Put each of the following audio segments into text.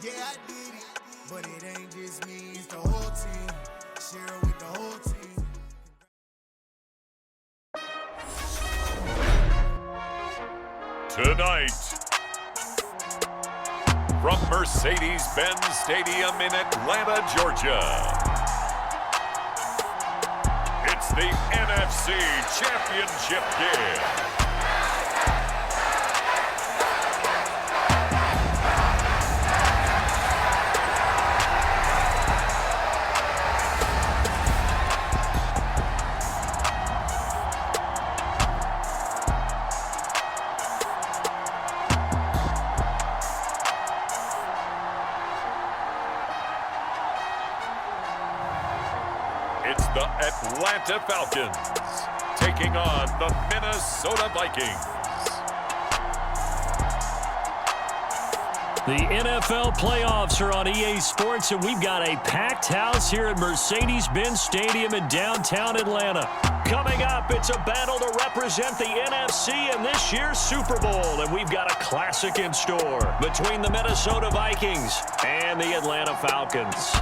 Yeah, I did it, but it ain't just me, it's the whole team. Share it with the whole team. Tonight, from Mercedes-Benz Stadium in Atlanta, Georgia, it's the NFC Championship game. It's the Atlanta Falcons taking on the Minnesota Vikings. The NFL playoffs are on EA Sports, and we've got a packed house here at Mercedes-Benz Stadium in downtown Atlanta. Coming up, it's a battle to represent the NFC in this year's Super Bowl, and we've got a classic in store between the Minnesota Vikings and the Atlanta Falcons.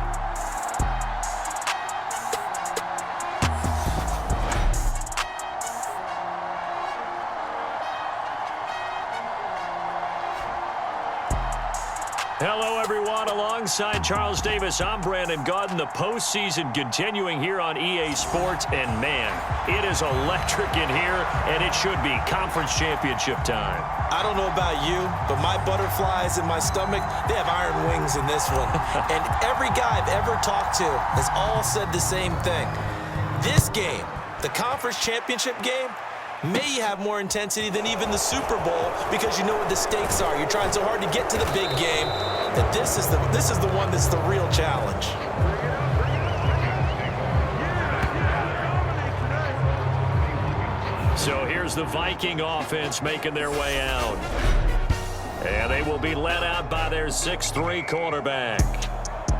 Hello, everyone. Alongside Charles Davis, I'm Brandon Gaudin. The postseason continuing here on EA Sports. And, man, it is electric in here, and it should be conference championship time. I don't know about you, but my butterflies in my stomach, they have iron wings in this one. And every guy I've ever talked to has all said the same thing. This game, the conference championship game, may have more intensity than even the Super Bowl because you know what the stakes are. You're trying so hard to get to the big game that this is the one that's the real challenge. So here's the Viking offense making their way out. And they will be led out by their 6'3" quarterback.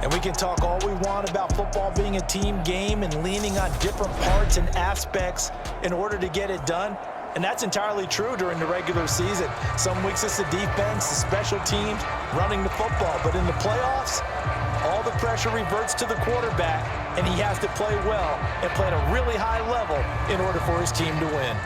And we can talk all we want about football being a team game and leaning on different parts and aspects in order to get it done. And that's entirely true during the regular season. Some weeks it's the defense, the special teams, running the football. But in the playoffs, all the pressure reverts to the quarterback, and he has to play well and play at a really high level in order for his team to win.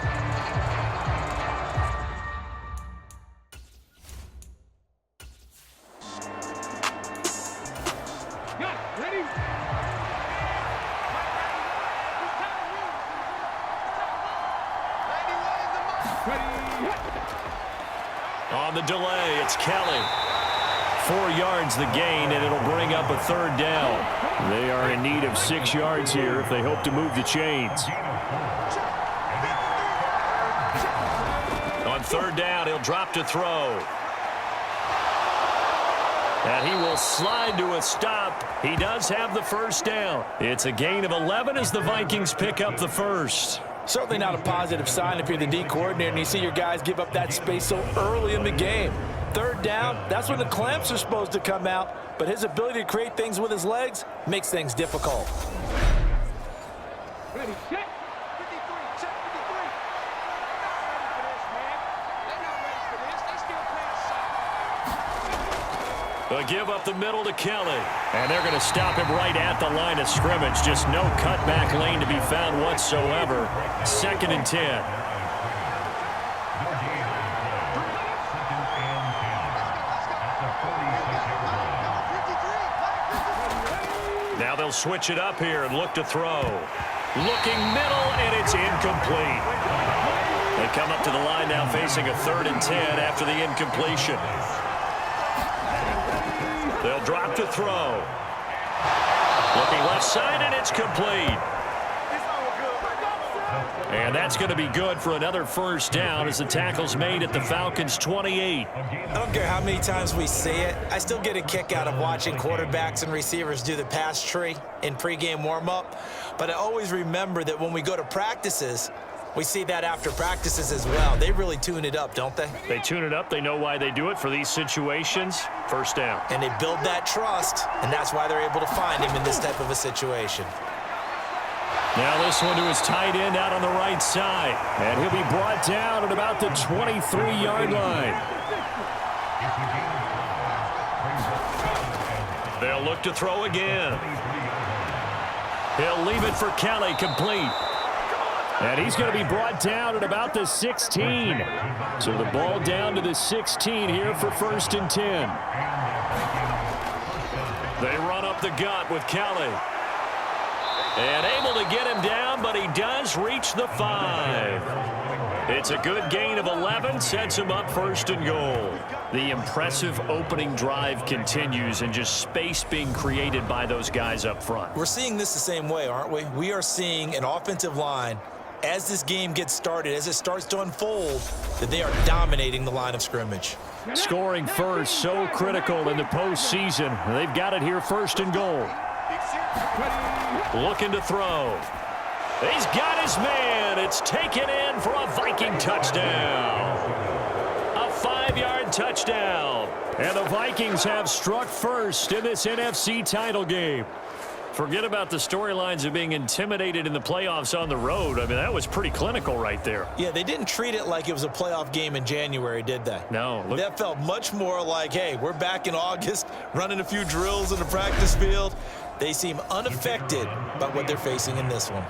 On the delay, it's Kelly. 4 yards the gain, and it'll bring up a third down. They are in need of 6 yards here if they hope to move the chains. On third down, he'll drop to throw. And he will slide to a stop. He does have the first down. It's a gain of 11 as the Vikings pick up the first. Certainly not a positive sign if you're the D coordinator and you see your guys give up that space so early in the game. Third down, that's when the clamps are supposed to come out, but his ability to create things with his legs makes things difficult. Ready, set. 53, set 53. They're not ready for this, man. They're not ready for this. They still playing soft. A give up the middle to Kelly. And they're going to stop him right at the line of scrimmage. Just no cutback lane to be found whatsoever. 2nd and 10. Now they'll switch it up here and look to throw. Looking middle, and it's incomplete. They come up to the line now facing a 3rd and 10 after the incompletion. They'll drop to throw. Looking left side, and it's complete. And that's going to be good for another first down as the tackle's made at the Falcons' 28. I don't care how many times we say it, I still get a kick out of watching quarterbacks and receivers do the pass tree in pregame warm-up. But I always remember that when we go to practices, we see that after practices as well. They really tune it up, don't they? They tune it up. They know why they do it for these situations. First down. And they build that trust, and that's why they're able to find him in this type of a situation. Now this one to his tight end out on the right side. And he'll be brought down at about the 23-yard line. look to throw again. He'll leave it for Kelly, complete. And he's going to be brought down at about the 16. So the ball down to the 16 here for 1st and 10. They run up the gut with Kelly. And able to get him down, but he does reach the 5. It's a good gain of 11, sets him up 1st and goal. The impressive opening drive continues, and just space being created by those guys up front. We're seeing this the same way, aren't we? We are seeing an offensive line, as this game gets started, as it starts to unfold, that they are dominating the line of scrimmage. Scoring first, so critical in the postseason. They've got it here, 1st and goal. Looking to throw. He's got his man. It's taken in for a Viking touchdown. A 5-yard touchdown. And the Vikings have struck first in this NFC title game. Forget about the storylines of being intimidated in the playoffs on the road. I mean, that was pretty clinical right there. Yeah, they didn't treat it like it was a playoff game in January, did they? No. That felt much more like, hey, we're back in August, running a few drills in the practice field. They seem unaffected by what they're facing in this one.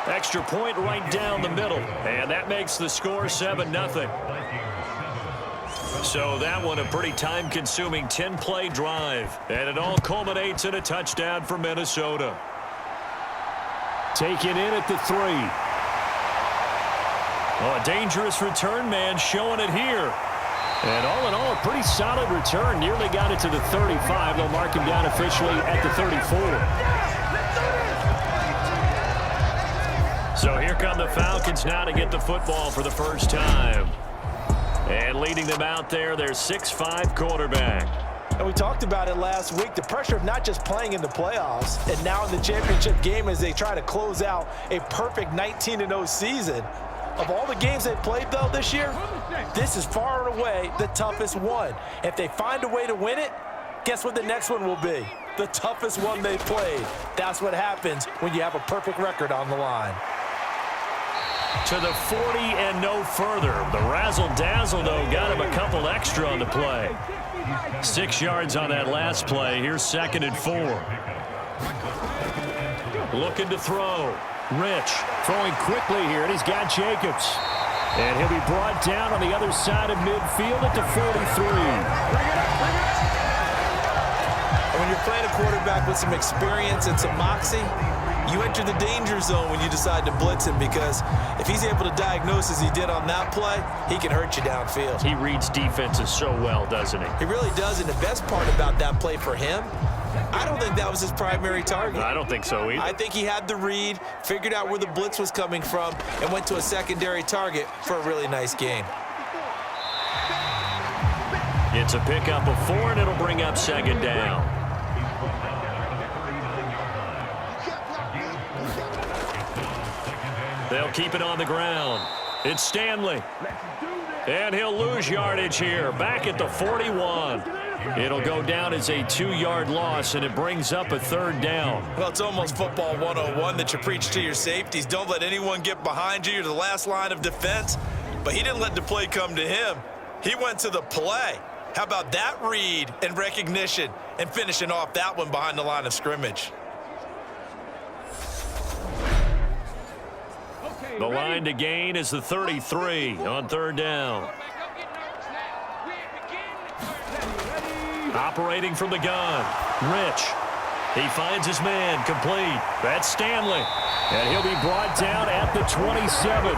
Extra point right down the middle. And that makes the score 7-0. So that one a pretty time-consuming 10-play drive. And it all culminates in a touchdown for Minnesota. Taken in at the 3. Oh, a dangerous return man showing it here. And all in all, a pretty solid return. Nearly got it to the 35. They'll mark him down officially at the 34. So here come the Falcons now to get the football for the first time. And leading them out there, their 6'5" quarterback. And we talked about it last week, the pressure of not just playing in the playoffs and now in the championship game as they try to close out a perfect 19-0 season. Of all the games they've played, though, this year, this is far and away the toughest one. If they find a way to win it, guess what the next one will be? The toughest one they've played. That's what happens when you have a perfect record on the line. To the 40 and no further. The razzle-dazzle, though, got him a couple extra on the play. 6 yards on that last play. Here's 2nd and 4. Looking to throw. Rich throwing quickly here, and he's got Jacobs. And he'll be brought down on the other side of midfield at the 43. And when you're playing a quarterback with some experience and some moxie, you enter the danger zone when you decide to blitz him, because if he's able to diagnose as he did on that play, he can hurt you downfield. He reads defenses so well, doesn't he? He really does, and the best part about that play for him, I don't think that was his primary target. I don't think so either. I think he had the read, figured out where the blitz was coming from, and went to a secondary target for a really nice gain. It's a pickup of 4, and it'll bring up 2nd down. They'll keep it on the ground. It's Stanley. And he'll lose yardage here. Back at the 41. It'll go down as a 2-yard loss, and it brings up a 3rd down. Well, it's almost football 101 that you preach to your safeties. Don't let anyone get behind you. You're the last line of defense. But he didn't let the play come to him. He went to the play. How about that read and recognition and finishing off that one behind the line of scrimmage? The line to gain is the 33 on 3rd down. Operating from the gun. Rich. He finds his man, complete. That's Stanley. And he'll be brought down at the 27.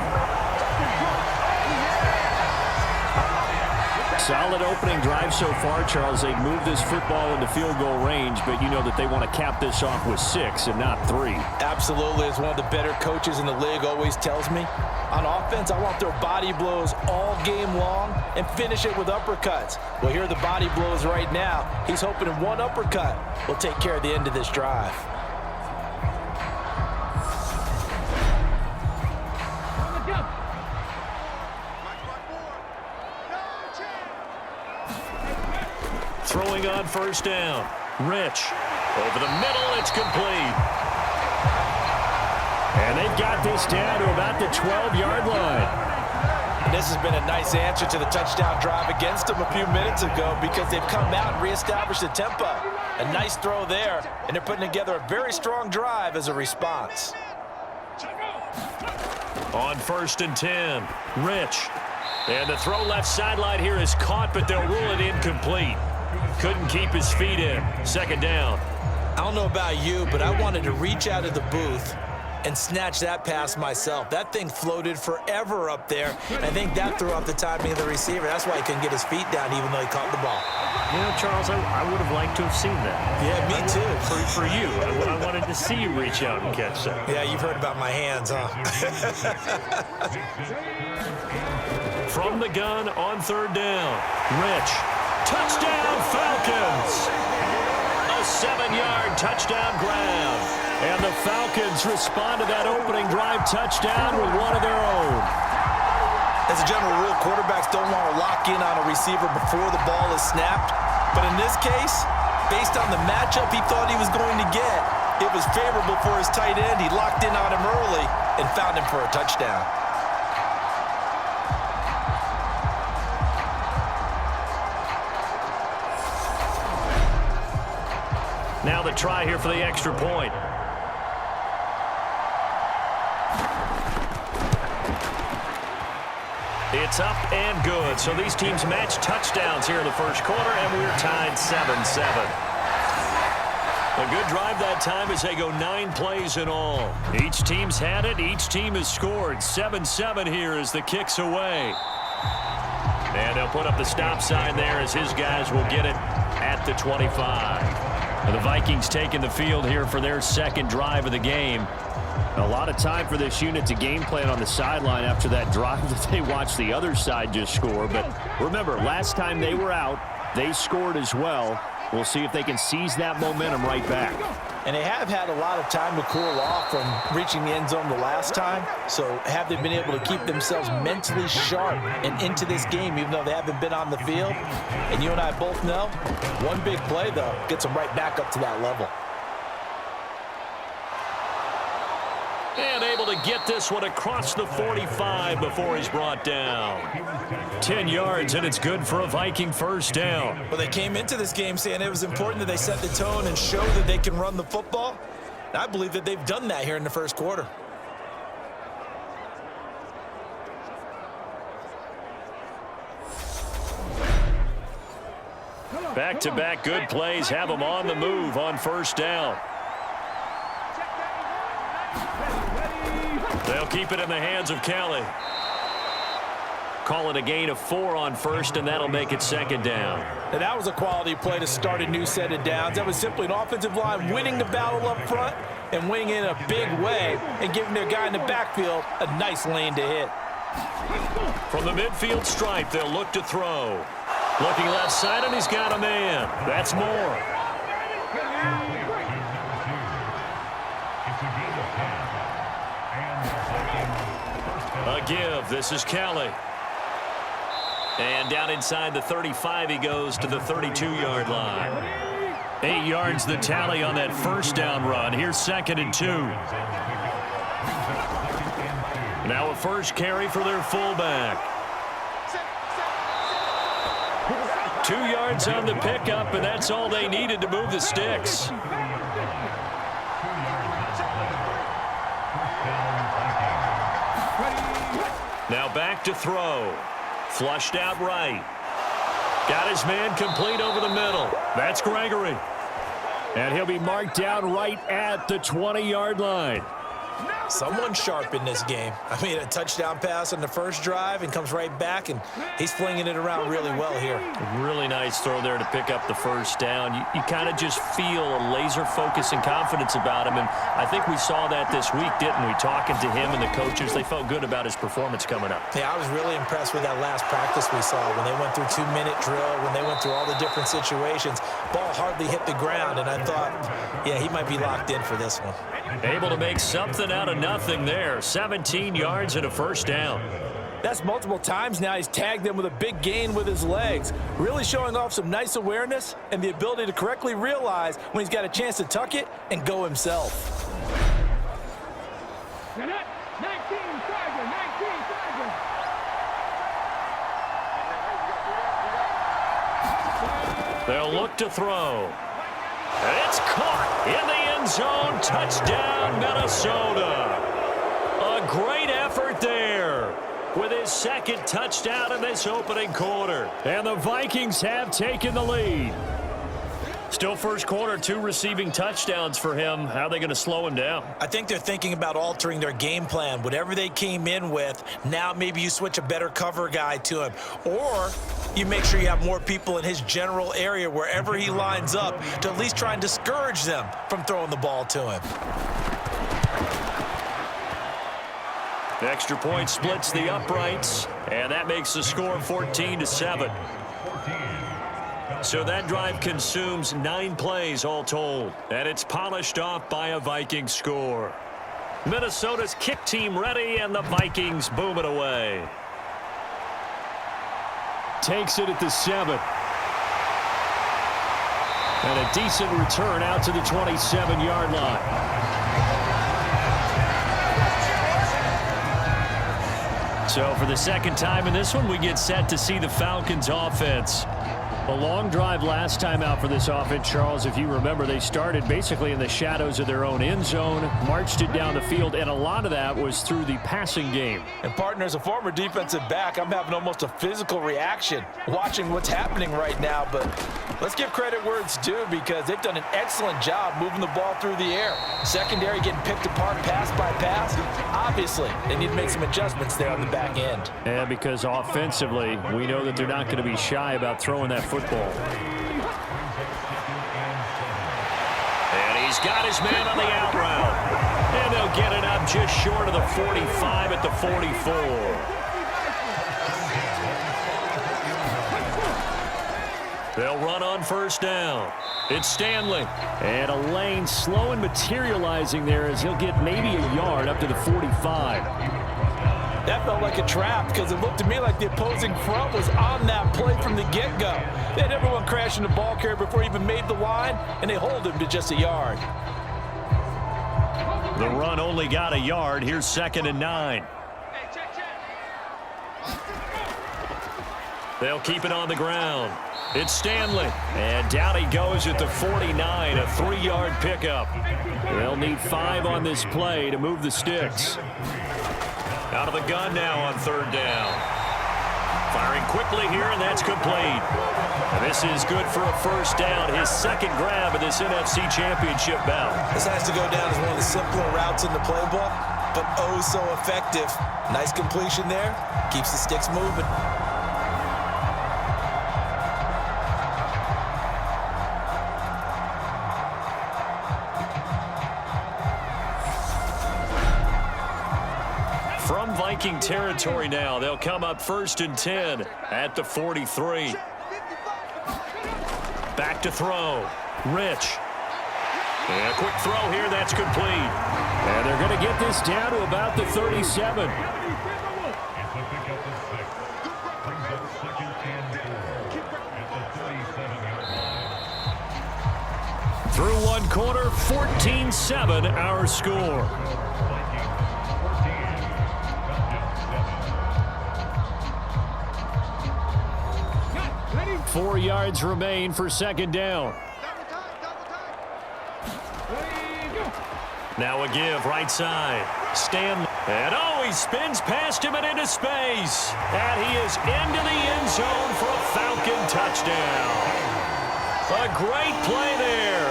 Solid opening drive so far, Charles. They've moved this football into field goal range, but you know that they want to cap this off with 6 and not 3. Absolutely. As one of the better coaches in the league always tells me, on offense, I want their body blows all game long and finish it with uppercuts. Well, here are the body blows right now. He's hoping in one uppercut will take care of the end of this drive. Throwing on 1st down. Rich. Over the middle, it's complete. And they've got this down to about the 12-yard line. And this has been a nice answer to the touchdown drive against them a few minutes ago because they've come out and reestablished the tempo. A nice throw there, and they're putting together a very strong drive as a response. On 1st and 10, Rich. And the throw left sideline here is caught, but they'll rule it incomplete. Couldn't keep his feet in. 2nd down. I don't know about you, but I wanted to reach out of the booth and snatch that pass myself. That thing floated forever up there. I think that threw off the timing of the receiver. That's why he couldn't get his feet down even though he caught the ball. You know, Charles, I would have liked to have seen that. Yeah, me too. For you. I wanted to see you reach out and catch that. Yeah, you've heard about my hands, huh? From the gun on 3rd down. Rich. Touchdown, Falcons! A 7-yard touchdown grab. And the Falcons respond to that opening drive touchdown with one of their own. As a general rule, quarterbacks don't want to lock in on a receiver before the ball is snapped. But in this case, based on the matchup he thought he was going to get, it was favorable for his tight end. He locked in on him early and found him for a touchdown. Now the try here for the extra point. It's up and good. So these teams match touchdowns here in the first quarter, and we're tied 7-7. A good drive that time as they go 9 plays in all. Each team's had it. Each team has scored. 7-7 here as the kick's away. And they'll put up the stop sign there as his guys will get it at the 25. And the Vikings taking the field here for their 2nd drive of the game. A lot of time for this unit to game plan on the sideline after that drive that they watched the other side just score. But remember, last time they were out, they scored as well. We'll see if they can seize that momentum right back. And they have had a lot of time to cool off from reaching the end zone the last time. So have they been able to keep themselves mentally sharp and into this game even though they haven't been on the field? And you and I both know, one big play, though, gets them right back up to that level. And able to get this one across the 45 before he's brought down. 10 yards, and it's good for a Viking 1st down. Well, they came into this game saying it was important that they set the tone and show that they can run the football. And I believe that they've done that here in the first quarter. Back-to-back good plays have them on the move on 1st down. They'll keep it in the hands of Kelly. Call it a gain of 4 on 1st, and that'll make it 2nd down. Now, that was a quality play to start a new set of downs. That was simply an offensive line winning the battle up front and winning in a big way and giving their guy in the backfield a nice lane to hit. From the midfield stripe, they'll look to throw. Looking left side, and he's got a man. That's Moore. A give. This is Kelly. And down inside the 35, he goes to the 32-yard line. 8 yards the tally on that 1st down run. Here's 2nd and 2. Now a 1st carry for their fullback. 2 yards on the pickup, and that's all they needed to move the sticks. Now back to throw. Flushed out right. Got his man complete over the middle. That's Gregory. And he'll be marked down right at the 20-yard line. Someone sharp in this game. I mean, a touchdown pass on the first drive and comes right back, and he's flinging it around really well here. Really nice throw there to pick up the 1st down. You kind of just feel a laser focus and confidence about him, and I think we saw that this week, didn't we? Talking to him and the coaches, they felt good about his performance coming up. Yeah, I was really impressed with that last practice we saw when they went through 2-minute drill, when they went through all the different situations. Ball hardly hit the ground, and I thought, yeah, he might be locked in for this one. Able to make something out of nothing there. 17 yards and a 1st down. That's multiple times now he's tagged them with a big gain with his legs. Really showing off some nice awareness and the ability to correctly realize when he's got a chance to tuck it and go himself. 19, Tiger. They'll look to throw. And it's caught in the end zone. Touchdown, Minnesota. A great effort there with his second touchdown in this opening quarter. And the Vikings have taken the lead. Still first quarter, 2 receiving touchdowns for him. How are they going to slow him down? I think they're thinking about altering their game plan. Whatever they came in with, now maybe you switch a better cover guy to him. Or you make sure you have more people in his general area wherever he lines up to at least try and discourage them from throwing the ball to him. The extra point splits the uprights, and that makes the score 14-7. So that drive consumes 9 plays all told, and it's polished off by a Vikings score. Minnesota's kick team ready, and the Vikings boom it away. Takes it at the 7. And a decent return out to the 27-yard line. So for the second time in this one, we get set to see the Falcons offense. A long drive last time out for this offense, Charles. If you remember, they started basically in the shadows of their own end zone, marched it down the field, and a lot of that was through the passing game. And, partner, as a former defensive back, I'm having almost a physical reaction watching what's happening right now. But let's give credit where it's due because they've done an excellent job moving the ball through the air. Secondary getting picked apart pass by pass. Obviously, they need to make some adjustments there on the back end. And because offensively, we know that they're not going to be shy about throwing that football. And he's got his man on the out route. And they'll get it up just short of the 45 at the 44. They'll run on first down. It's Stanley. And a lane slow and materializing there as he'll get maybe a yard up to the 45. That felt like a trap because it looked to me like the opposing front was on that play from the get-go. They had everyone crashing the ball carrier before he even made the line, and they hold him to just a yard. The run only got a yard. Here's 2nd and 9. They'll keep it on the ground. It's Stanley. And down he goes at the 49, a 3-yard pickup. They'll need 5 on this play to move the sticks. Out of the gun now on 3rd down. Firing quickly here, and that's complete. And this is good for a first down, his 2nd grab of this NFC Championship bout. This has to go down as one of the simpler routes in the playbook, but oh so effective. Nice completion there. Keeps the sticks moving. From Viking territory now, they'll come up 1st and 10 at the 43. Back to throw. Rich. And a quick throw here, that's complete. And they're going to get this down to about the 37. Through one quarter, 14-7 our score. 4 yards remain for 2nd down. Now a give right side. Stanley. And oh, he spins past him and into space. And he is into the end zone for a Falcon touchdown. A great play there.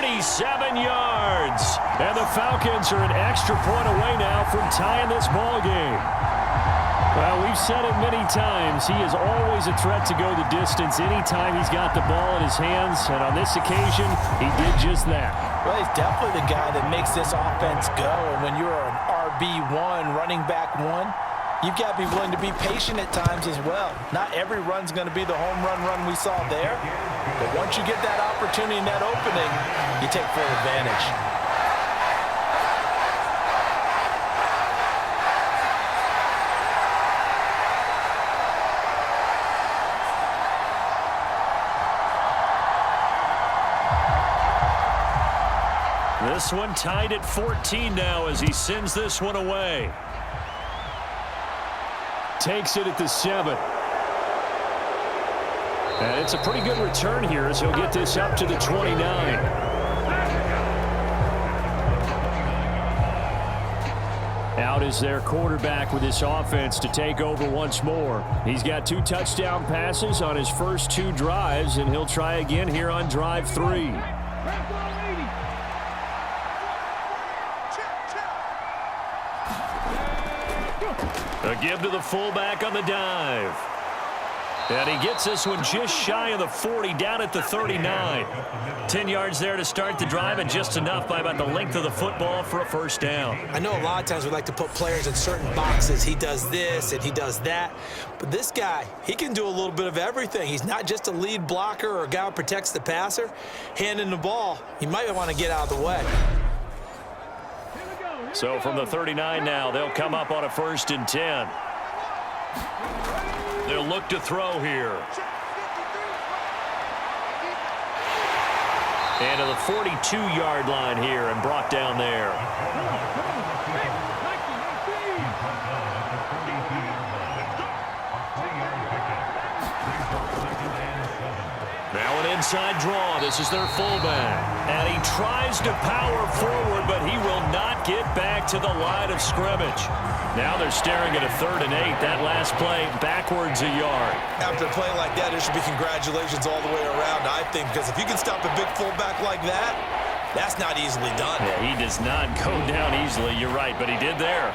37 yards. And the Falcons are an extra point away now from tying this ball game. Well, we've said it many times. He is always a threat to go the distance anytime he's got the ball in his hands. And on this occasion, he did just that. Well, he's definitely the guy that makes this offense go. And when you're an RB1, running back 1, you've got to be willing to be patient at times as well. Not every run's going to be the home run we saw there. But once you get that opportunity and that opening, you take full advantage. This one tied at 14 now as he sends this one away. Takes it at the 7. And it's a pretty good return here as he'll get this up to the 29. Out is their quarterback with this offense to take over once more. He's got 2 touchdown passes on his first 2 drives, and he'll try again here on drive 3. A give to the fullback on the dive. And he gets this one just shy of the 40, down at the 39. 10 yards there to start the drive, and just enough by about the length of the football for a first down. I know a lot of times we like to put players in certain boxes. He does this and he does that. But this guy, he can do a little bit of everything. He's not just a lead blocker or a guy who protects the passer. Handing the ball, he might want to get out of the way. So from the 39 now, they'll come up on a 1st and 10. They'll look to throw here. And to the 42-yard line here and brought down there. Now an inside draw. This is their fullback. And he tries to power forward, but he will not get back to the line of scrimmage. Now they're staring at a 3rd and 8. That last play backwards a yard. After a play like that, there should be congratulations all the way around, I think, because if you can stop a big fullback like that, that's not easily done. Yeah, he does not go down easily. You're right, but he did there.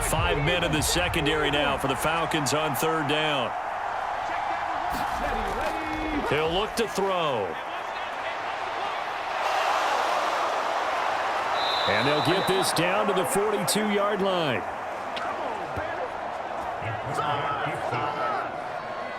Five men in the secondary now for the Falcons on 3rd down. He'll look to throw. And they'll get this down to the 42-yard line.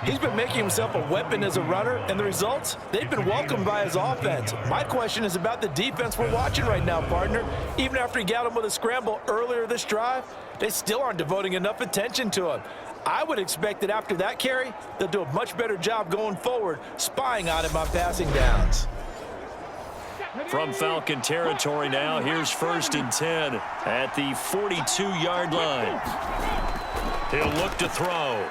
He's been making himself a weapon as a runner, and the results, they've been welcomed by his offense. My question is about the defense we're watching right now, partner. Even after he got him with a scramble earlier this drive, they still aren't devoting enough attention to him. I would expect that after that carry, they'll do a much better job going forward, spying on him on passing downs. From Falcon territory now, here's 1st and 10 at the 42-yard line. He'll look to throw.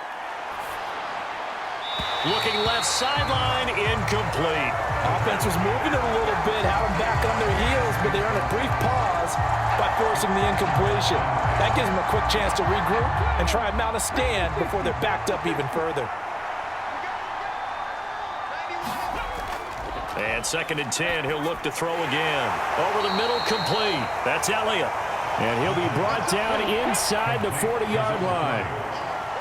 Looking left sideline, incomplete. Offense was moving it a little bit, had them back on their heels, but they earned a brief pause by forcing the incompletion. That gives them a quick chance to regroup and try and mount a stand before they're backed up even further. And 2nd and 10, he'll look to throw again. Over the middle, complete. That's Elliott. And he'll be brought down inside the 40-yard line.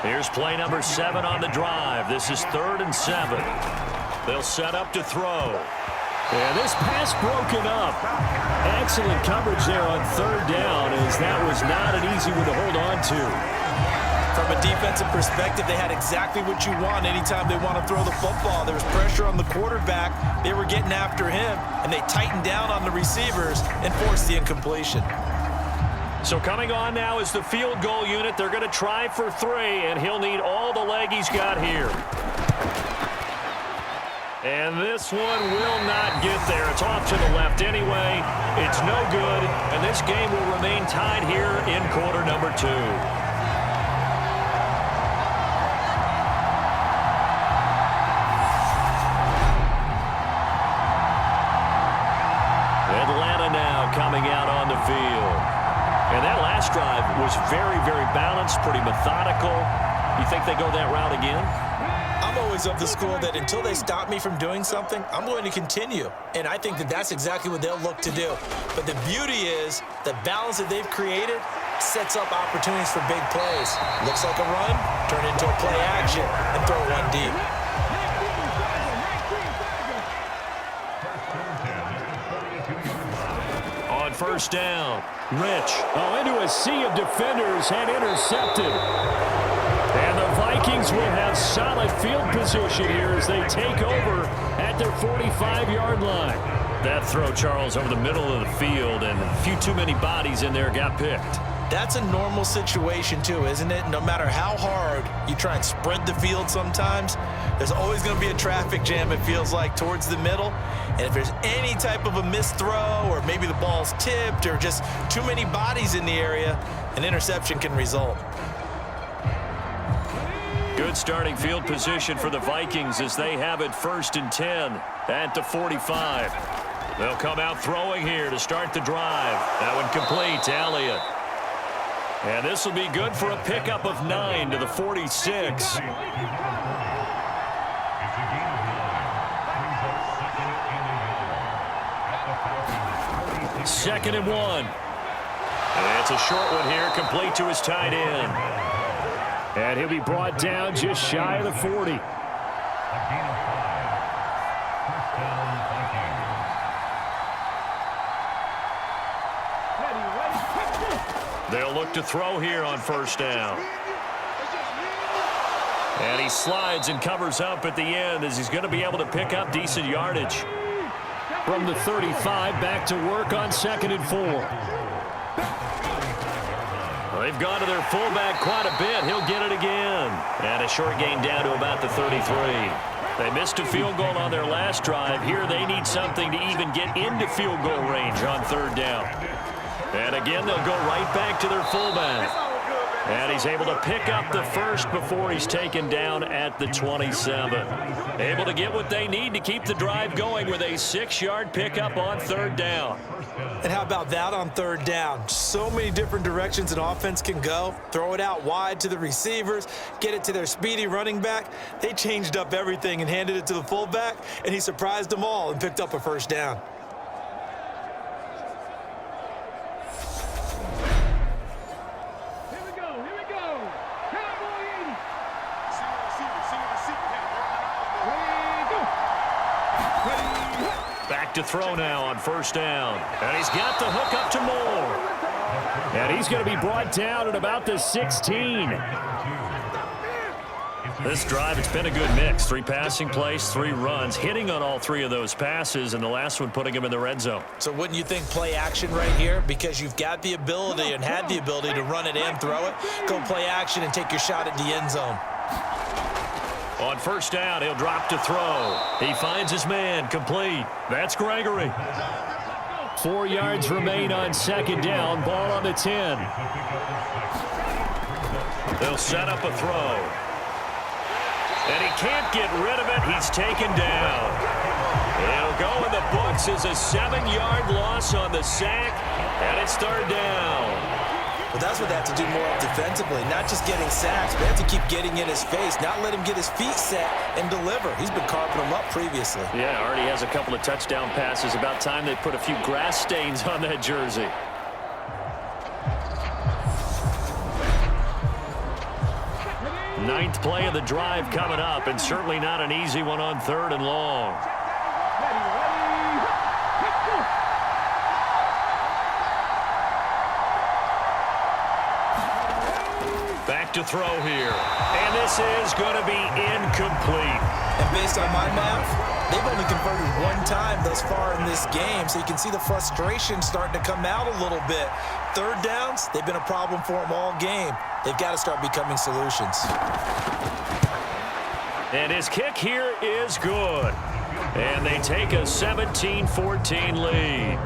Here's play number 7 on the drive. This is 3rd and 7. They'll set up to throw. And this pass broken up. Excellent coverage there on 3rd down, as that was not an easy one to hold on to. From a defensive perspective, they had exactly what you want anytime they want to throw the football. There was pressure on the quarterback. They were getting after him, and they tightened down on the receivers and forced the incompletion. So coming on now is the field goal unit. They're going to try for 3, and he'll need all the leg he's got here. And this one will not get there. It's off to the left anyway. It's no good, and this game will remain tied here in quarter number 2. Atlanta now coming out on the field. And that last drive was very, very balanced, pretty methodical. You think they go that route again? I'm always of the school that until they stop me from doing something, I'm going to continue. And I think that that's exactly what they'll look to do. But the beauty is the balance that they've created sets up opportunities for big plays. Looks like a run, turn into a play action, and throw one deep. On 1st down, Rich. Into a sea of defenders and intercepted. And the Vikings will have solid field position here as they take over at their 45-yard line. That throw, Charles, over the middle of the field, and a few too many bodies in there got picked. That's a normal situation too, isn't it? No matter how hard you try and spread the field sometimes, there's always going to be a traffic jam, it feels like, towards the middle. And if there's any type of a missed throw or maybe the ball's tipped or just too many bodies in the area, an interception can result. Good starting field position for the Vikings as they have it 1st and 10 at the 45. They'll come out throwing here to start the drive. That one complete to Elliott. And this will be good for a pickup of 9 to the 46. 2nd and 1. And it's a short one here, complete to his tight end. And he'll be brought down just shy of the 40. They'll look to throw here on 1st down. And he slides and covers up at the end as he's going to be able to pick up decent yardage. From the 35, back to work on 2nd and 4. They've gone to their fullback quite a bit. He'll get it again. And a short gain down to about the 33. They missed a field goal on their last drive. Here they need something to even get into field goal range on 3rd down. And again, they'll go right back to their fullback. And he's able to pick up the first before he's taken down at the 27. Able to get what they need to keep the drive going with a 6-yard pickup on 3rd down. And how about that on 3rd down? So many different directions an offense can go. Throw it out wide to the receivers, get it to their speedy running back. They changed up everything and handed it to the fullback, and he surprised them all and picked up a 1st down. To throw now on 1st down. And he's got the hook up to Moore. And he's going to be brought down at about the 16. This drive, it's been a good mix. 3 passing plays, 3 runs, hitting on all 3 of those passes, and the last one putting him in the red zone. So wouldn't you think play action right here? Because you've got the ability and had the ability to run it and throw it. Go play action and take your shot at the end zone. On 1st down, he'll drop to throw. He finds his man, complete. That's Gregory. 4 yards remain on 2nd down. Ball on the 10. They'll set up a throw. And he can't get rid of it. He's taken down. It'll go in the books as a 7-yard loss on the sack. And it's 3rd down. Well, that's what they have to do more of defensively, not just getting sacks, but they have to keep getting in his face, not let him get his feet set and deliver. He's been carving them up previously. Yeah, already has a couple of touchdown passes. About time they put a few grass stains on that jersey. Ninth play of the drive coming up, and certainly not an easy one on 3rd and long. Back to throw here. And this is going to be incomplete. And based on my math, they've only converted 1 time thus far in this game, so you can see the frustration starting to come out a little bit. 3rd downs, they've been a problem for them all game. They've got to start becoming solutions. And his kick here is good. And they take a 17-14 lead.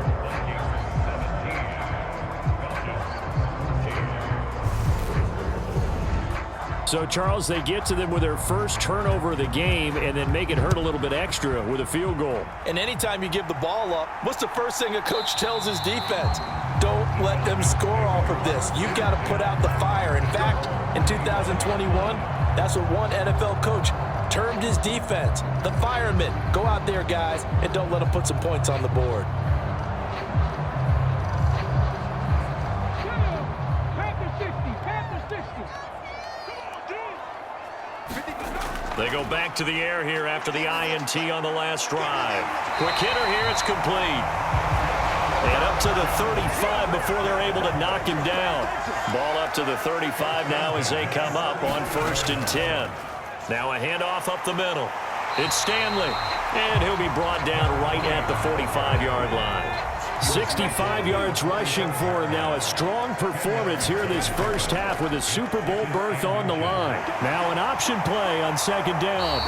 So, Charles, they get to them with their first turnover of the game and then make it hurt a little bit extra with a field goal. And anytime you give the ball up, what's the first thing a coach tells his defense? Don't let them score off of this. You've got to put out the fire. In fact, in 2021, that's what one NFL coach termed his defense. The firemen. Go out there, guys, and don't let them put some points on the board. They go back to the air here after the INT on the last drive. Quick hitter here, it's complete. And up to the 35 before they're able to knock him down. Ball up to the 35 now as they come up on 1st and 10. Now a handoff up the middle. It's Stanley. And he'll be brought down right at the 45-yard line. 65 yards rushing for him now. A strong performance here in this first half with a Super Bowl berth on the line. Now an option play on second down.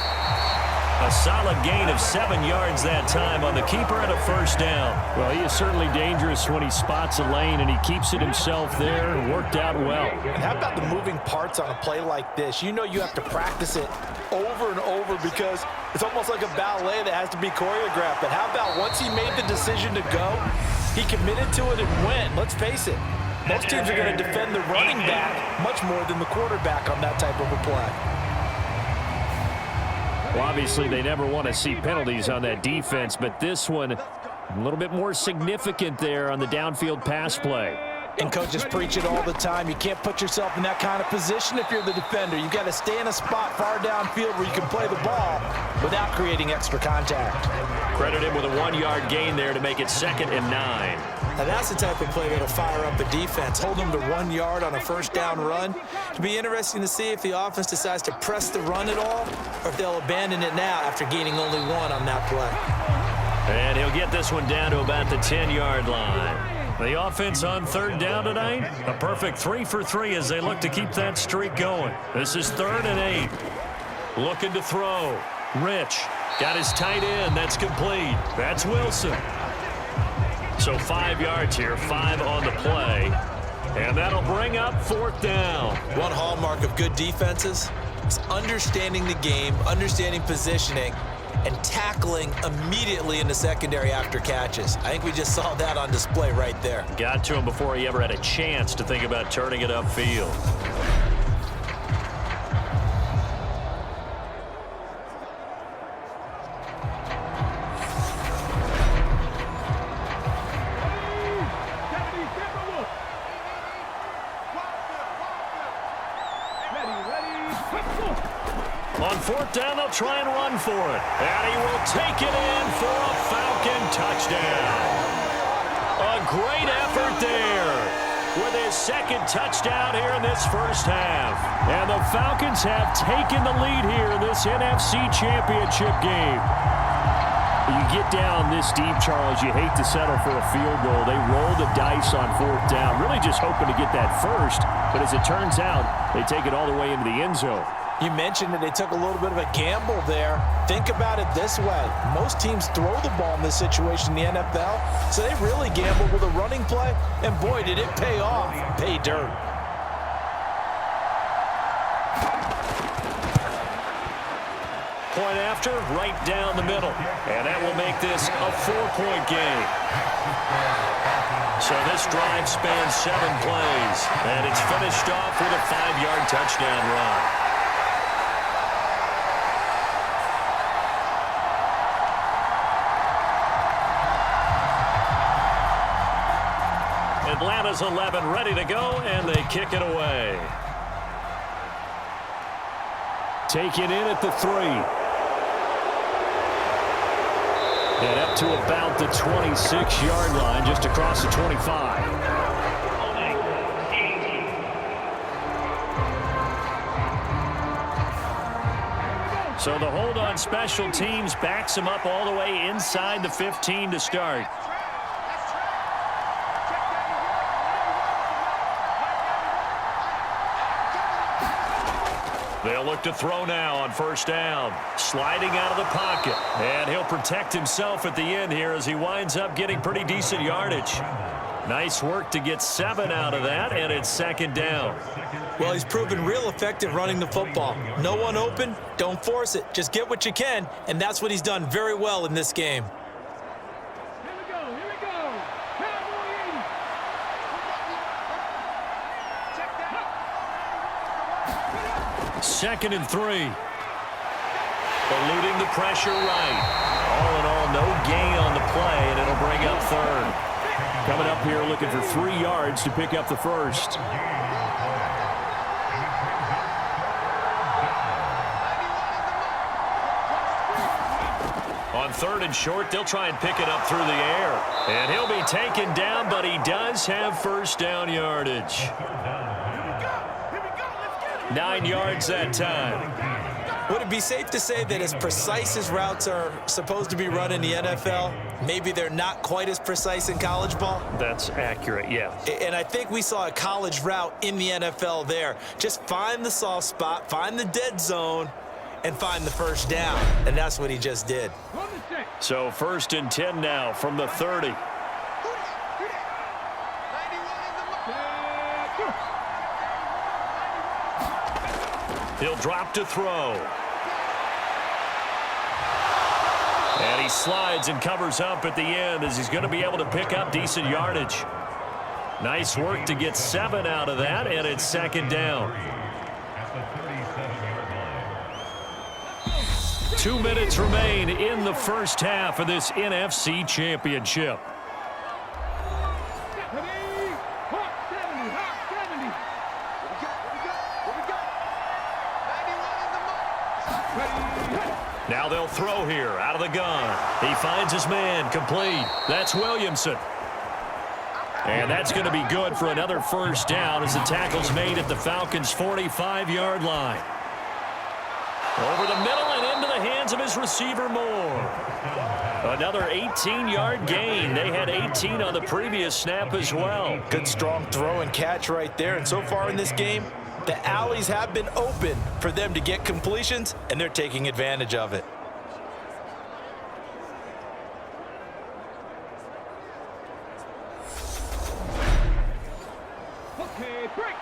A solid gain of 7 yards that time on the keeper and a first down. Well, he is certainly dangerous when he spots a lane, and he keeps it himself there. Worked out well. And how about the moving parts on a play like this? You know you have to practice it over and over because it's almost like a ballet that has to be choreographed. But how about once he made the decision to go, he committed to it and went. Let's face it, most teams are going to defend the running back much more than the quarterback on that type of a play. Well, obviously, they never want to see penalties on that defense, but this one a little bit more significant there on the downfield pass play. And coaches preach it all the time. You can't put yourself in that kind of position if you're the defender. You've got to stay in a spot far downfield where you can play the ball without creating extra contact. Credit him with a 1-yard gain there to make it 2nd and 9. Now that's the type of play that'll fire up a defense. Hold them to 1 yard on a first down run. It'll be interesting to see if the offense decides to press the run at all or if they'll abandon it now after gaining only 1 on that play. And he'll get this one down to about the 10-yard line. The offense on 3rd down tonight, a perfect 3 for 3 as they look to keep that streak going. This is 3rd and 8. Looking to throw. Rich got his tight end. That's complete. That's Wilson. So 5 yards here, 5 on the play. And that'll bring up 4th down. One hallmark of good defenses is understanding the game, understanding positioning, and tackling immediately in the secondary after catches. I think we just saw that on display right there. Got to him before he ever had a chance to think about turning it upfield. On 4th down, they'll try and run for it. And he will take it in for a Falcon touchdown. A great effort there with his 2nd touchdown here in this first half. And the Falcons have taken the lead here in this NFC Championship game. You get down this deep, Charles, you hate to settle for a field goal. They roll the dice on 4th down, really just hoping to get that first. But as it turns out, they take it all the way into the end zone. You mentioned that they took a little bit of a gamble there. Think about it this way. Most teams throw the ball in this situation in the NFL, so they really gambled with a running play, and boy, did it pay off. Pay dirt. Point after, right down the middle. And that will make this a 4-point game. So this drive spans 7 plays, and it's finished off with a 5-yard touchdown run. Atlanta's 11 ready to go, and they kick it away. Taken in at the 3. And up to about the 26-yard line, just across the 25. So the hold on special teams backs him up all the way inside the 15 to start. They'll look to throw now on 1st down. Sliding out of the pocket. And he'll protect himself at the end here as he winds up getting pretty decent yardage. Nice work to get 7 out of that, and it's 2nd down. Well, he's proven real effective running the football. No one open, don't force it. Just get what you can, and that's what he's done very well in this game. Here we go. Cowboy 80. Check that out. 2nd and 3. Eluding the pressure right. All in all, no gain on the play, and it'll bring up 3rd. Coming up here looking for 3 yards to pick up the first. On 3rd and short, they'll try and pick it up through the air. And he'll be taken down, but he does have 1st down yardage. 9 yards that time. Would have be safe to say that as precise as routes are supposed to be run in the NFL, maybe they're not quite as precise in college ball? That's accurate, yeah. And I think we saw a college route in the NFL there. Just find the soft spot, find the dead zone, and find the first down. And that's what he just did. So 1st and 10 now from the 30. He'll drop to throw. And he slides and covers up at the end as he's going to be able to pick up decent yardage. Nice work to get 7 out of that, and it's 2nd down. 2 minutes remain in the first half of this NFC Championship. Now they'll throw here out of the gun. He finds his man complete. That's Williamson. And that's going to be good for another first down as the tackle's made at the Falcons' 45-yard line. Over the middle and into the hands of his receiver Moore. Another 18-yard gain. They had 18 on the previous snap as well. Good strong throw and catch right there. And so far in this game, the alleys have been open for them to get completions, and they're taking advantage of it. Okay, break.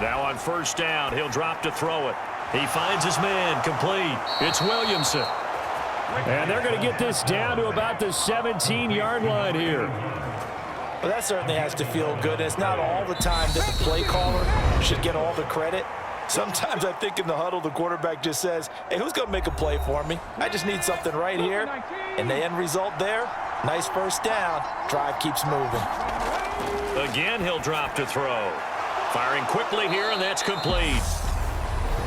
Now on first down, he'll drop to throw it. He finds his man complete. It's Williamson. And they're going to get this down to about the 17-yard line here. Well, that certainly has to feel good. It's not all the time that the play caller should get all the credit. Sometimes I think in the huddle, the quarterback just says, hey, who's going to make a play for me? I just need something right here. And the end result there, nice first down. Drive keeps moving. Again, he'll drop to throw. Firing quickly here, and that's complete.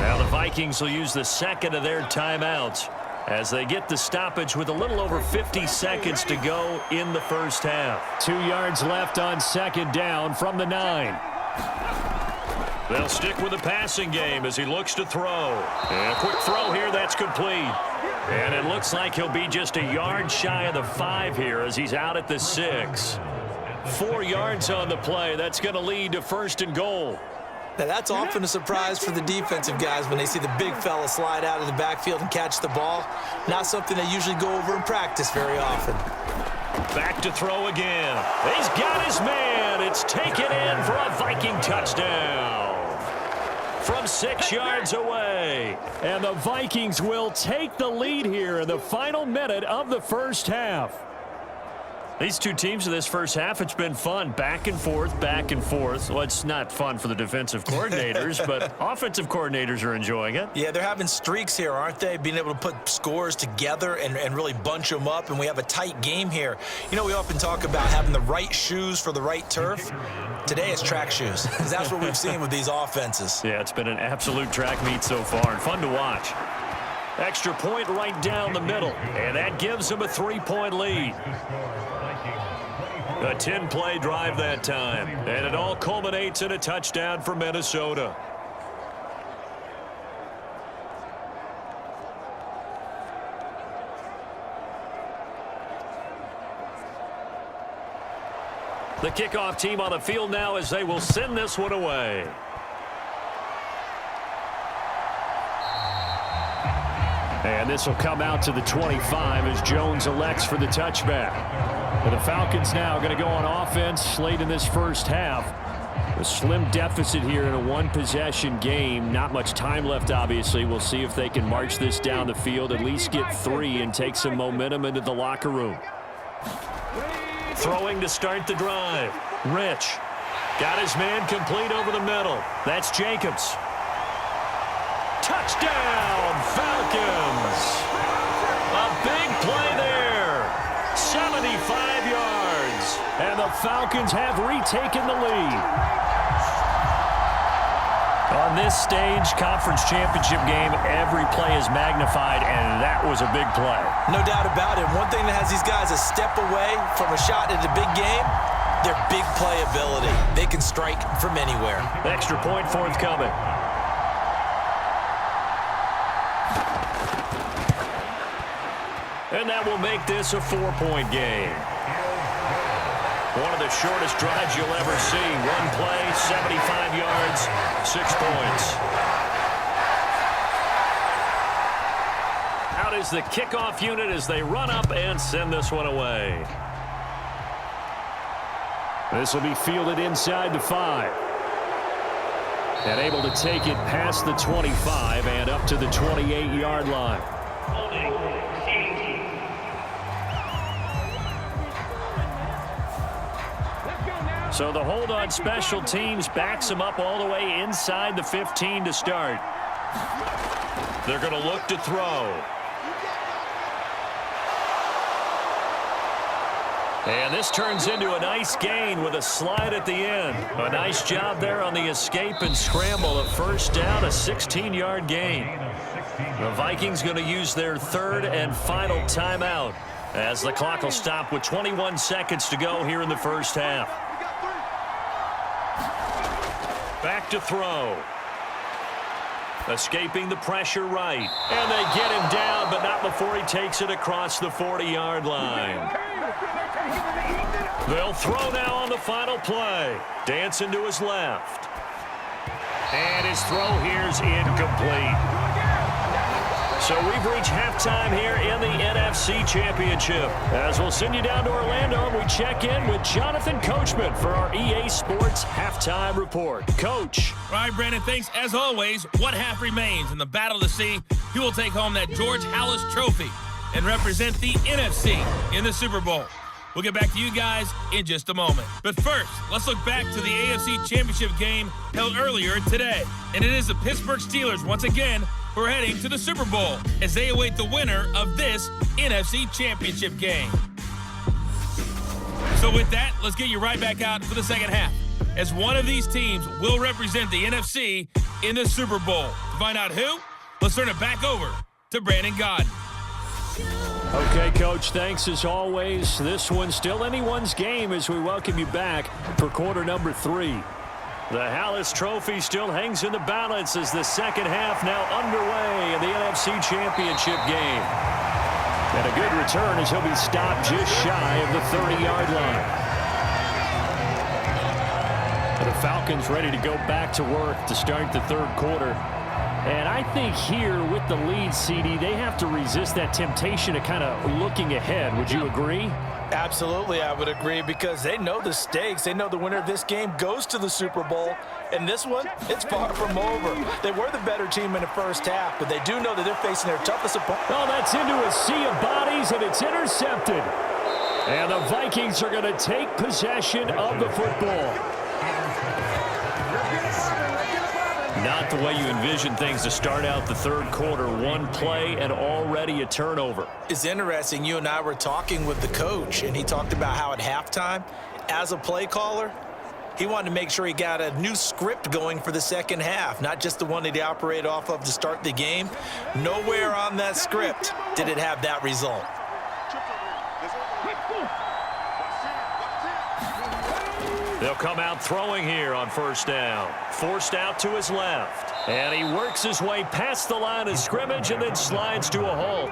Now the Vikings will use the second of their timeouts as they get the stoppage with a little over 50 seconds to go in the first half. 2 yards left on 2nd down from the 9. They'll stick with the passing game as he looks to throw. And a quick throw here, that's complete. And it looks like he'll be just a yard shy of the 5 here as he's out at the 6. 4 yards on the play. That's going to lead to 1st and goal. Now, that's often a surprise for the defensive guys when they see the big fella slide out of the backfield and catch the ball. Not something they usually go over in practice very often. Back to throw again. He's got his man. It's taken in for a Viking touchdown from 6 yards away. And the Vikings will take the lead here in the final minute of the first half. These two teams in this first half, it's been fun. Back and forth, back and forth. Well, it's not fun for the defensive coordinators, but offensive coordinators are enjoying it. Yeah, they're having streaks here, aren't they? Being able to put scores together and really bunch them up, and we have a tight game here. You know, we often talk about having the right shoes for the right turf. Today it's track shoes, because that's what we've seen with these offenses. Yeah, it's been an absolute track meet so far, and fun to watch. Extra point right down the middle, and that gives them a 3-point lead. A 10-play drive that time, and it all culminates in a touchdown for Minnesota. The kickoff team on the field now as they will send this one away. And this will come out to the 25 as Jones elects for the touchback. And the Falcons now going to go on offense late in this first half. A slim deficit here in a one-possession game. Not much time left, obviously. We'll see if they can march this down the field, at least get 3 and take some momentum into the locker room. Throwing to start the drive. Rich. Got his man complete over the middle. That's Jacobs. Touchdown, Falcons. A big play there. 75 yards. And the Falcons have retaken the lead. On this stage, conference championship game, every play is magnified, and that was a big play. No doubt about it. One thing that has these guys a step away from a shot at the big game Their big playability. They can strike from anywhere. Extra point forthcoming. And that will make this a 4-point game. One of the shortest drives you'll ever see. One play, 75 yards, 6 points. Out is the kickoff unit as they run up and send this one away. This will be fielded inside the 5. And able to take it past the 25 and up to the 28-yard line. So the hold on special teams backs them up all the way inside the 15 to start. They're going to look to throw. And this turns into a nice gain with a slide at the end. A nice job there on the escape and scramble. A first down, a 16-yard gain. The Vikings going to use their third and final timeout as the clock will stop with 21 seconds to go here in the first half. Back to throw. Escaping the pressure right. And they get him down, but not before he takes it across the 40-yard line. They'll throw now on the final play. Dancing to his left. And his throw here's incomplete. So we've reached halftime here in the NFC Championship. As we'll send you down to Orlando, and we check in with Jonathan Coachman for our EA Sports Halftime Report. Coach. All right, Brandon, thanks. As always, one half remains in the battle to see who will take home that George Halas Trophy and represent the NFC in the Super Bowl. We'll get back to you guys in just a moment. But first, let's look back to the AFC Championship game held earlier today. And it is the Pittsburgh Steelers once again who are heading to the Super Bowl as they await the winner of this NFC Championship game. So with that, let's get you right back out for the second half, as one of these teams will represent the NFC in the Super Bowl. To find out who, let's turn it back over to Brandon Godden. Okay, Coach, thanks as always. This one's still anyone's game as we welcome you back for quarter number 3. The Halas Trophy still hangs in the balance as the second half now underway in the NFC Championship game. And a good return as he'll be stopped just shy of the 30-yard line. The Falcons ready to go back to work to start the third quarter. And I think here with the lead, CD, they have to resist that temptation of kind of looking ahead. Would you agree? Absolutely, I would agree, because they know the stakes. They know the winner of this game goes to the Super Bowl. And this one, it's far from over. They were the better team in the first half, but they do know that they're facing their toughest opponent. Oh, that's into a sea of bodies, and it's intercepted. And the Vikings are going to take possession of the football. Not the way you envision things to start out the third quarter. One play and already a turnover. It's interesting. You and I were talking with the coach, and he talked about how at halftime, as a play caller, he wanted to make sure he got a new script going for the second half, not just the one that he operated off of to start the game. Nowhere on that script did it have that result. They'll come out throwing here on first down. Forced out to his left. And he works his way past the line of scrimmage and then slides to a halt.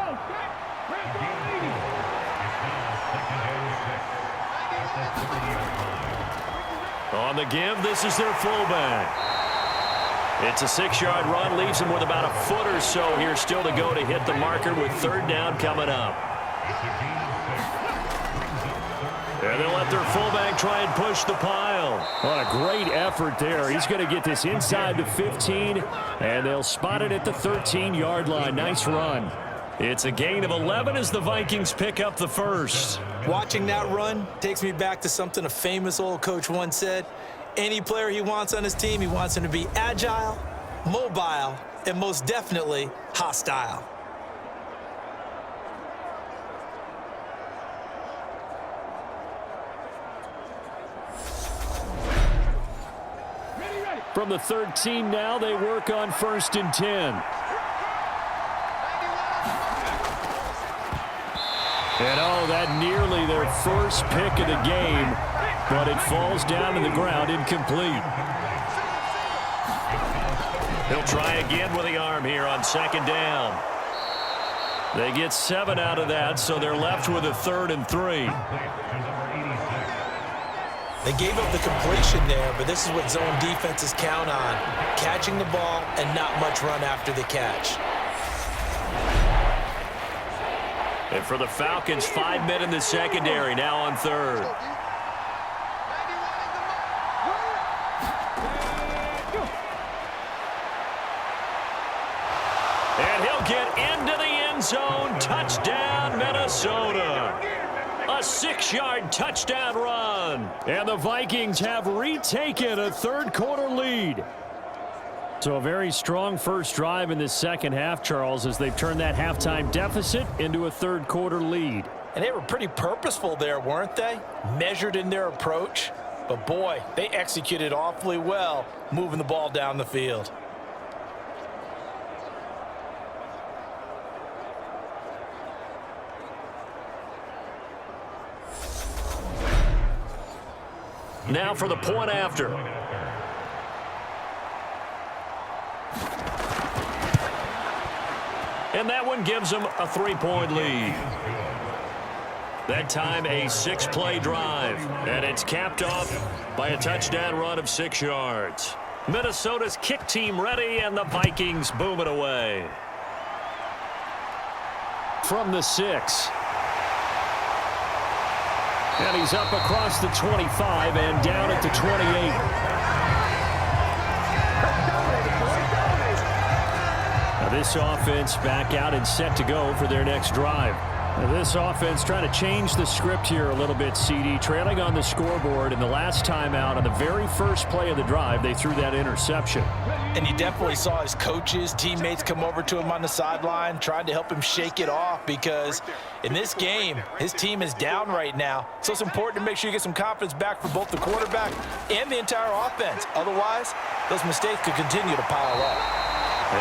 On the give, this is their fullback. It's a 6-yard run, leaves him with about a foot or so here still to go to hit the marker with third down coming up. And they'll let their fullback try and push the pile. What a great effort there. He's going to get this inside the 15, and they'll spot it at the 13-yard line. Nice run. It's a gain of 11 as the Vikings pick up the first. Watching that run takes me back to something a famous old coach once said. Any player he wants on his team, he wants him to be agile, mobile, and most definitely hostile. From the 13 now, they work on 1st and 10. And oh, that nearly their first pick of the game. but it falls down to the ground incomplete. He'll try again with the arm here on second down. They get 7 out of that, so they're left with a 3rd and 3. They gave up the completion there, but this is what zone defenses count on. Catching the ball and not much run after the catch. And for the Falcons, 5 men in the secondary, now on 3rd. And he'll get into the end zone. Touchdown, Minnesota. A 6-yard touchdown run. And the Vikings have retaken a third-quarter lead. So a very strong first drive in the second half, Charles, as they've turned that halftime deficit into a third-quarter lead. And they were pretty purposeful there, weren't they? Measured in their approach. But, boy, they executed awfully well moving the ball down the field. Now for the point after. And that one gives them a 3-point lead. That time a 6-play drive. And it's capped off by a touchdown run of 6 yards. Minnesota's kick team ready, and the Vikings boom it away. From the 6. And he's up across the 25 and down at the 28. Now this offense back out and set to go for their next drive. Now this offense trying to change the script here a little bit, CD. Trailing on the scoreboard, and the last time out on the very first play of the drive, they threw that interception. And you definitely saw his coaches, teammates come over to him on the sideline, trying to help him shake it off, because in this game, his team is down right now. So it's important to make sure you get some confidence back for both the quarterback and the entire offense. Otherwise, those mistakes could continue to pile up.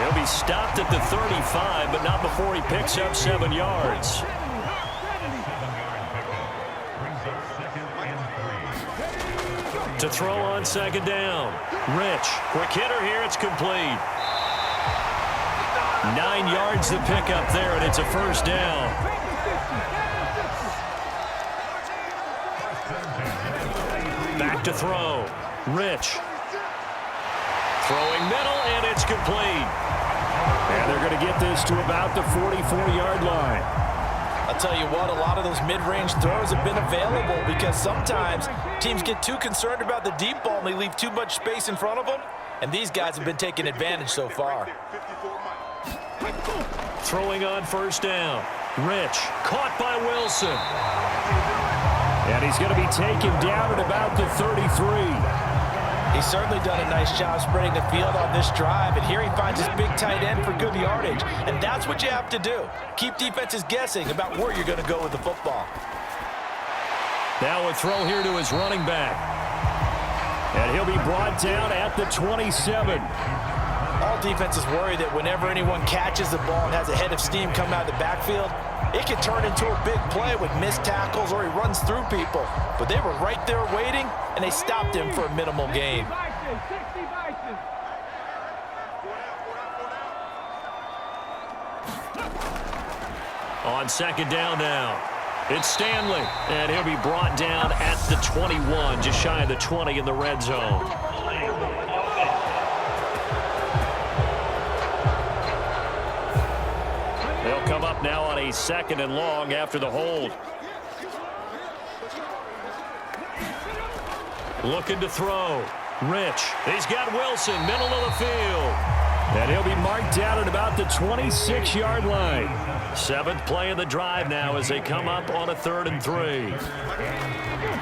He'll be stopped at the 35, but not before he picks up 7 yards. To throw on second down. Rich, quick hitter here, it's complete. 9 yards to pick up there, and it's a first down. Back to throw. Rich. Throwing middle, and it's complete. And they're going to get this to about the 44-yard line. I'll tell you what, a lot of those mid-range throws have been available because sometimes teams get too concerned about the deep ball and they leave too much space in front of them, and these guys have been taking advantage so far. Throwing on first down. Rich, caught by Wilson. And he's going to be taken down at about the 33. He's certainly done a nice job spreading the field on this drive, and here he finds his big tight end for good yardage. And that's what you have to do. Keep defenses guessing about where you're going to go with the football. Now a throw here to his running back. And he'll be brought down at the 27. All defenses worry that whenever anyone catches the ball and has a head of steam come out of the backfield, it can turn into a big play with missed tackles or he runs through people. But they were right there waiting, and they stopped him for a minimal gain. On second down now, it's Stanley, and he'll be brought down at the 21, just shy of the 20 in the red zone. They'll come up now on a 2nd and long after the hold. Looking to throw. Rich. He's got Wilson, middle of the field. And he'll be marked down at about the 26-yard line. 7th play of the drive now as they come up on a 3rd and 3.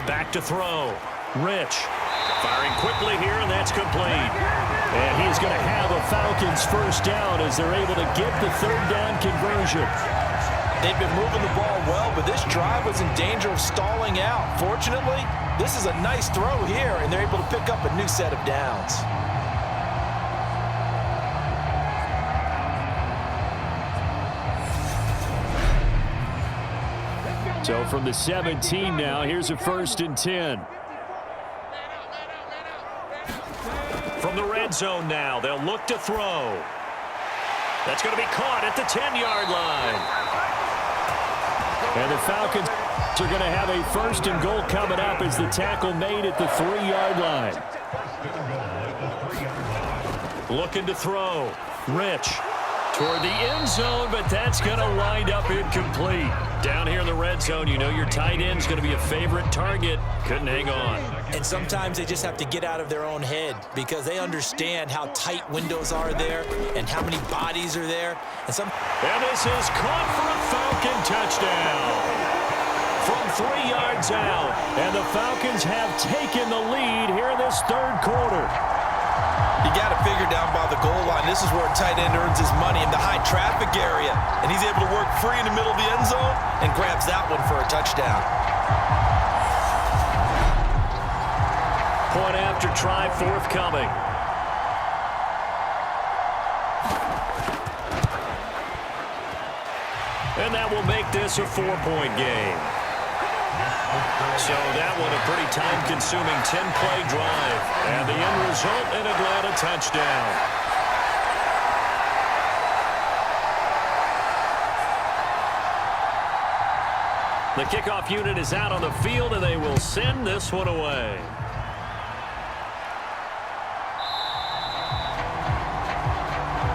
Back to throw. Rich. Firing quickly here, and that's complete. And he's going to have a Falcons first down as they're able to get the 3rd down conversion. They've been moving the ball well, but this drive was in danger of stalling out. Fortunately, this is a nice throw here, and they're able to pick up a new set of downs. So from the 17 now, here's a 1st and 10. From the red zone now, they'll look to throw. That's going to be caught at the 10-yard line. And the Falcons are going to have a first and goal coming up as the tackle made at the 3-yard line. Looking to throw. Rich toward the end zone, but that's going to wind up incomplete. Down here in the red zone, you know your tight end's going to be a favorite target. Couldn't hang on. And sometimes they just have to get out of their own head because they understand how tight windows are there and how many bodies are there. And this is caught for a Falcon touchdown from 3 yards out. And the Falcons have taken the lead here in this third quarter. You got to figure down by the goal line. This is where a tight end earns his money in the high traffic area. And he's able to work free in the middle of the end zone and grabs that one for a touchdown. Point after try forthcoming. And that will make this a 4-point game. So that one a pretty time-consuming 10-play drive. And the end result, an Atlanta touchdown. The kickoff unit is out on the field, and they will send this one away.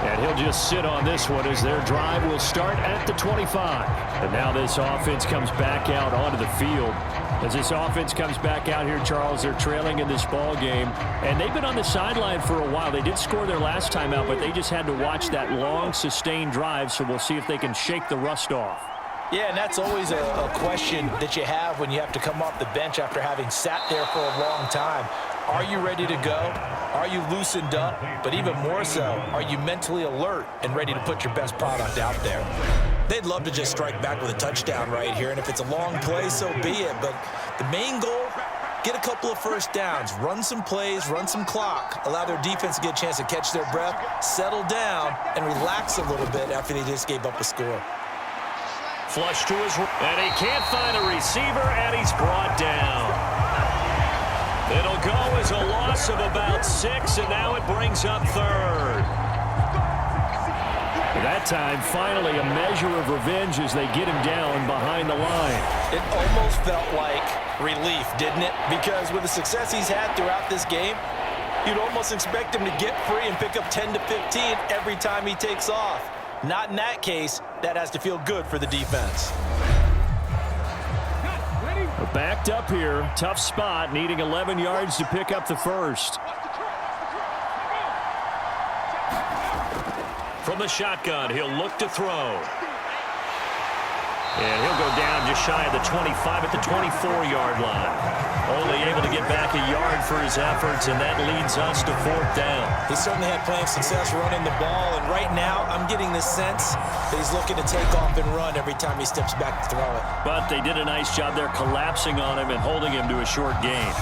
And he'll just sit on this one as their drive will start at the 25. And now this offense comes back out onto the field. As this offense comes back out here, Charles, they're trailing in this ball game. And they've been on the sideline for a while. They did score their last time out, but they just had to watch that long, sustained drive. So we'll see if they can shake the rust off. Yeah, and that's always a question that you have when you have to come off the bench after having sat there for a long time. Are you ready to go? Are you loosened up? But even more so, are you mentally alert and ready to put your best product out there? They'd love to just strike back with a touchdown right here, and if it's a long play, so be it. But the main goal, get a couple of first downs, run some plays, run some clock, allow their defense to get a chance to catch their breath, settle down, and relax a little bit after they just gave up a score. Flush to his right, and he can't find a receiver, and he's brought down. It'll go as a loss of about 6, and now it brings up third. That time, finally, a measure of revenge as they get him down behind the line. It almost felt like relief, didn't it? Because with the success he's had throughout this game, you'd almost expect him to get free and pick up 10 to 15 every time he takes off. Not in that case. That has to feel good for the defense. Backed up here. Tough spot, needing 11 yards to pick up the first. From the shotgun, he'll look to throw. And he'll go down just shy of the 25 at the 24-yard line. Only able to get back a yard for his efforts, and that leads us to 4th down. He certainly had plenty of success running the ball, and right now I'm getting the sense that he's looking to take off and run every time he steps back to throw it. But they did a nice job there collapsing on him and holding him to a short gain.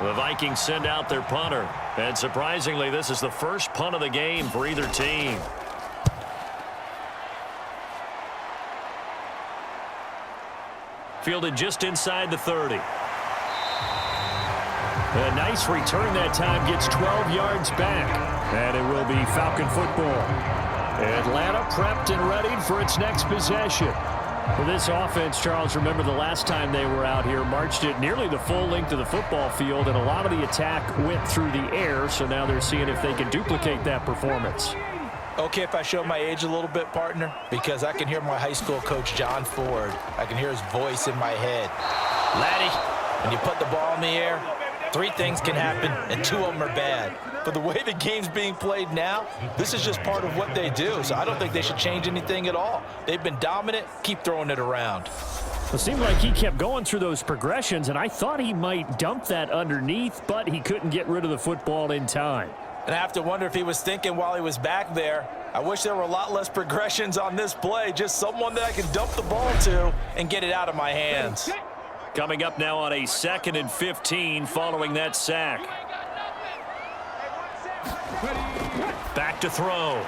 The Vikings send out their punter, and surprisingly, this is the first punt of the game for either team. Fielded just inside the 30. A nice return that time, gets 12 yards back. And it will be Falcon football. Atlanta prepped and ready for its next possession. For this offense, Charles, remember the last time they were out here, marched it nearly the full length of the football field, and a lot of the attack went through the air, so now they're seeing if they can duplicate that performance. Okay, if I show my age a little bit, partner, because I can hear my high school coach, John Ford. I can hear his voice in my head. Laddie, when you put the ball in the air, 3 things can happen, and 2 of them are bad. But the way the game's being played now, this is just part of what they do, so I don't think they should change anything at all. They've been dominant. Keep throwing it around. It seemed like he kept going through those progressions, and I thought he might dump that underneath, but he couldn't get rid of the football in time. And I have to wonder if he was thinking while he was back there, I wish there were a lot less progressions on this play, just someone that I can dump the ball to and get it out of my hands. Coming up now on a 2nd and 15 following that sack. Back to throw.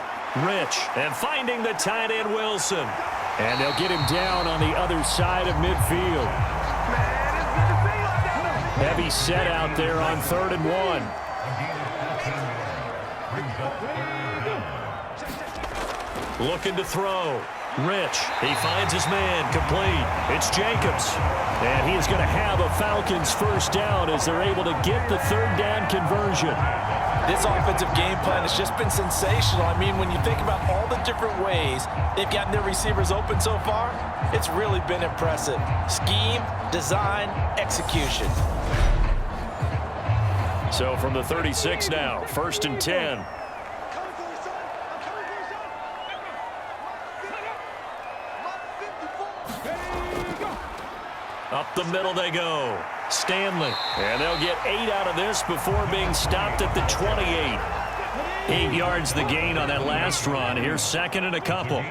Rich, and finding the tight end Wilson. And they'll get him down on the other side of midfield. Heavy set out there on 3rd and 1. Looking to throw. Rich, he finds his man, complete. It's Jacobs. And he is going to have a Falcons first down as they're able to get the 3rd down conversion. This offensive game plan has just been sensational. I mean, when you think about all the different ways they've gotten their receivers open so far, it's really been impressive. Scheme, design, execution. So from the 36 now, 1st and 10. Up the middle they go. Stanley. And they'll get 8 out of this before being stopped at the 28. 8 yards the gain on that last run. Here's 2nd and a couple.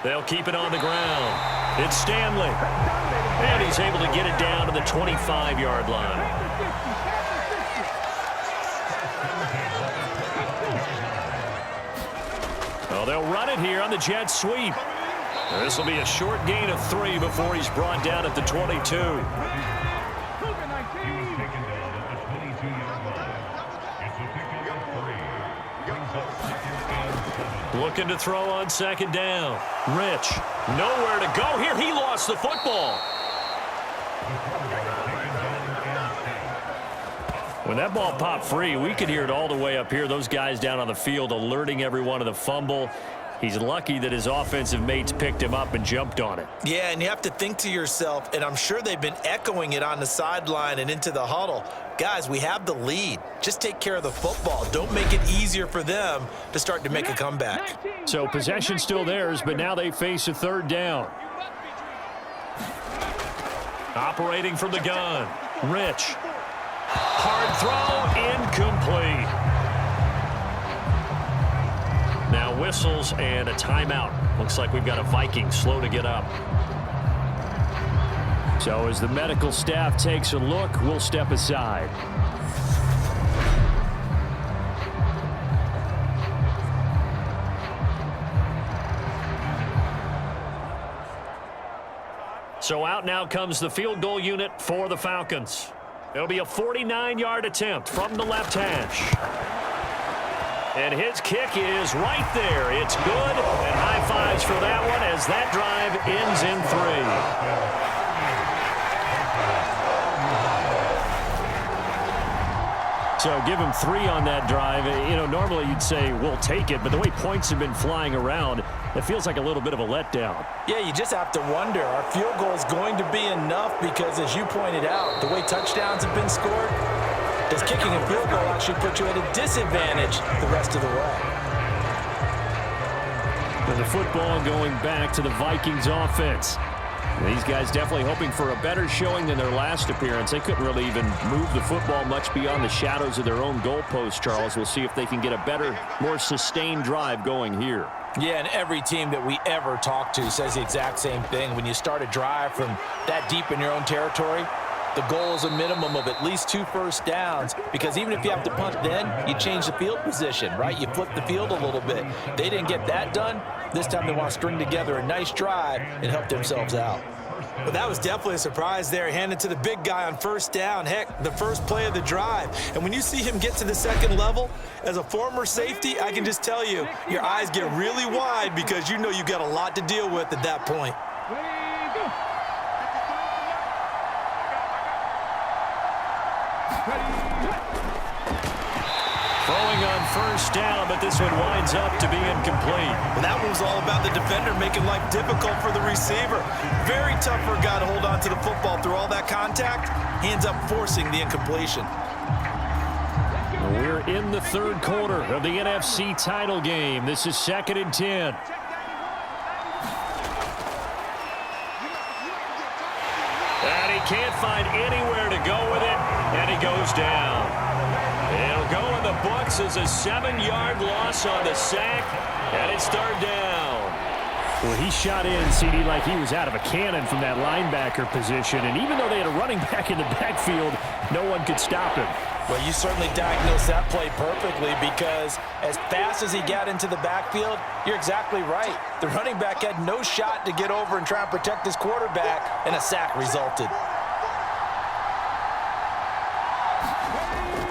They'll keep it on the ground. It's Stanley. And he's able to get it down to the 25-yard line. Well, they'll run it here on the jet sweep. This will be a short gain of 3 before he's brought down at the 22. Looking to throw on 2nd down. Rich, nowhere to go here. He lost the football. When that ball popped free, we could hear it all the way up here. Those guys down on the field alerting everyone of the fumble. He's lucky that his offensive mates picked him up and jumped on it. Yeah, and you have to think to yourself, and I'm sure they've been echoing it on the sideline and into the huddle. Guys, we have the lead. Just take care of the football. Don't make it easier for them to start to make a comeback. So possession still theirs, but now they face a 3rd down. Operating from the gun. Rich. Hard throw, incomplete. Now whistles and a timeout. Looks like we've got a Vikings slow to get up. So as the medical staff takes a look, we'll step aside. So out now comes the field goal unit for the Falcons. It'll be a 49-yard attempt from the left hash. And his kick is right there. It's good. And high fives for that one as that drive ends in 3. So give him 3 on that drive. You know, normally you'd say, we'll take it. But the way points have been flying around, it feels like a little bit of a letdown. Yeah, you just have to wonder, our field goal is going to be enough because, as you pointed out, the way touchdowns have been scored, does kicking a field goal actually put you at a disadvantage the rest of the way? And the football going back to the Vikings offense. These guys definitely hoping for a better showing than their last appearance. They couldn't really even move the football much beyond the shadows of their own goalpost, Charles. We'll see if they can get a better, more sustained drive going here. Yeah, and every team that we ever talk to says the exact same thing. When you start a drive from that deep in your own territory, the goal is a minimum of at least 2 first downs, because even if you have to punt then, you change the field position, right? You flip the field a little bit. They didn't get that done. This time they want to string together a nice drive and help themselves out. Well, that was definitely a surprise there, handed to the big guy on 1st down. Heck, the first play of the drive. And when you see him get to the 2nd level, as a former safety, I can just tell you, your eyes get really wide because you know you've got a lot to deal with at that point. Throwing on 1st down, but this one winds up to be incomplete. Well, that one was all about the defender making life difficult for the receiver. Very tough for a guy to hold on to the football through all that contact. He ends up forcing the incompletion. We're in the 3rd quarter of the NFC title game. This is 2nd and 10. And he can't find anywhere to go with it, and he goes down. It'll go in the books as a 7-yard loss on the sack, and it's 3rd down. Well, he shot in, CD, like he was out of a cannon from that linebacker position, and even though they had a running back in the backfield, no one could stop him. Well, you certainly diagnosed that play perfectly because as fast as he got into the backfield, you're exactly right. The running back had no shot to get over and try and protect his quarterback, and a sack resulted.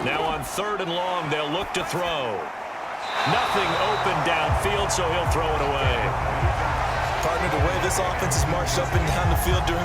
Now on 3rd and long, they'll look to throw. Nothing open downfield, so he'll throw it away. Partner, the way this offense has marched up and down the field during